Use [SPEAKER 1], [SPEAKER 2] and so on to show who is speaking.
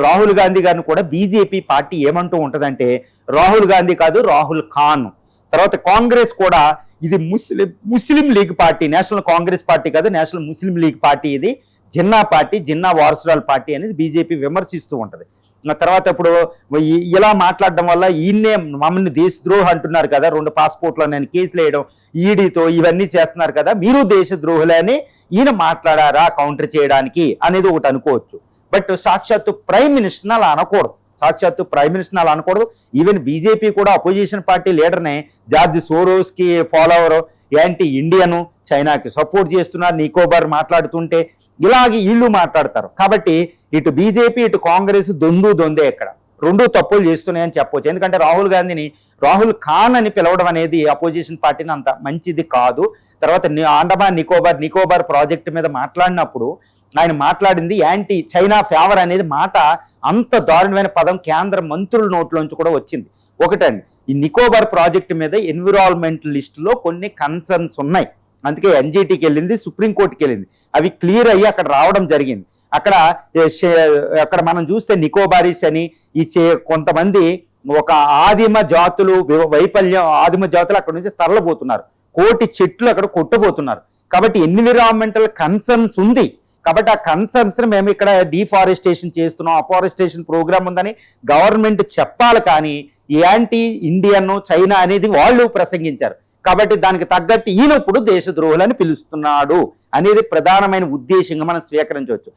[SPEAKER 1] రాహుల్ గాంధీ గారిని కూడా BJP party ఏమంటూ ఉంటుందంటే రాహుల్ గాంధీ కాదు, రాహుల్ ఖాన్. తర్వాత కాంగ్రెస్ కూడా ఇది ముస్లిం లీగ్ పార్టీ, నేషనల్ కాంగ్రెస్ పార్టీ కాదు, నేషనల్ ముస్లిం లీగ్ పార్టీ, ఇది జిన్నా పార్టీ, జిన్నా వారసురాల్ పార్టీ అనేది బీజేపీ విమర్శిస్తూ ఉంటుంది. తర్వాత ఇప్పుడు ఇలా మాట్లాడడం వల్ల ఈయన్నే మమ్మల్ని దేశద్రోహి అంటున్నారు కదా, 2 పాస్పోర్ట్లో నేను కేసులు వేయడం, ఈడీతో ఇవన్నీ చేస్తున్నారు కదా, మీరు దేశద్రోహులే అని ఈయన మాట్లాడారా కౌంటర్ చేయడానికి అనేది ఒకటి అనుకోవచ్చు. బట్ సాక్షాత్తు ప్రైమ్ మినిస్టర్ని అలా అనకూడదు, అలా అనకూడదు. ఈవెన్ బీజేపీ కూడా అపోజిషన్ పార్టీ లీడర్నే జార్జ్ సోరోస్కి ఫాలోవర్, యాంటీ ఇండియను, చైనాకి సపోర్ట్ చేస్తున్నారు, నికోబార్ మాట్లాడుతుంటే ఇలాగే వీళ్ళు మాట్లాడతారు. కాబట్టి ఇటు బీజేపీ ఇటు కాంగ్రెస్ దొందే ఇక్కడ 2 తప్పులు చేస్తున్నాయని చెప్పవచ్చు. ఎందుకంటే రాహుల్ గాంధీని రాహుల్ ఖాన్ అని పిలవడం అనేది అపోజిషన్ పార్టీని అంత మంచిది కాదు. తర్వాత అండమాన్ నికోబార్ ప్రాజెక్టు మీద మాట్లాడినప్పుడు ఆయన మాట్లాడింది యాంటీ చైనా ఫేవర్ అనేది మాట, అంత దారుణమైన పదం కేంద్ర మంత్రుల నోట్లోంచి కూడా వచ్చింది. ఒకటండి, ఈ నికోబార్ ప్రాజెక్టు మీద ఎన్విరాన్మెంటలిస్టులో కొన్ని కన్సర్న్స్ ఉన్నాయి, అందుకే ఎన్జిటికి వెళ్ళింది, సుప్రీంకోర్టుకి వెళ్ళింది, అవి క్లియర్ అయ్యి అక్కడ రావడం జరిగింది. అక్కడ మనం చూస్తే నికోబారీస్ అని కొంతమంది ఒక ఆదిమ జాతులు ఆదిమ జాతులు అక్కడ నుంచి తరలిపోతున్నారు, 1,000,000 చెట్లు అక్కడ కొట్టబోతున్నారు. కాబట్టి ఎన్విరాన్మెంటల్ కన్సర్న్స్ ఉంది. కాబట్టి ఆ కన్సర్న్స్ మేము ఇక్కడ డిఫారెస్టేషన్ చేస్తున్నాం, అఫారెస్టేషన్ ప్రోగ్రామ్ ఉందని గవర్నమెంట్ చెప్పాలి. కానీ యాంటీ ఇండియన్ చైనా అనేది వాళ్ళు ప్రసంగించారు. కాబట్టి దానికి తగ్గట్టు ఈయనప్పుడు దేశద్రోహులని పిలుస్తున్నాడు అనేది ప్రధానమైన ఉద్దేశంగా మనం స్వీకరించవచ్చు.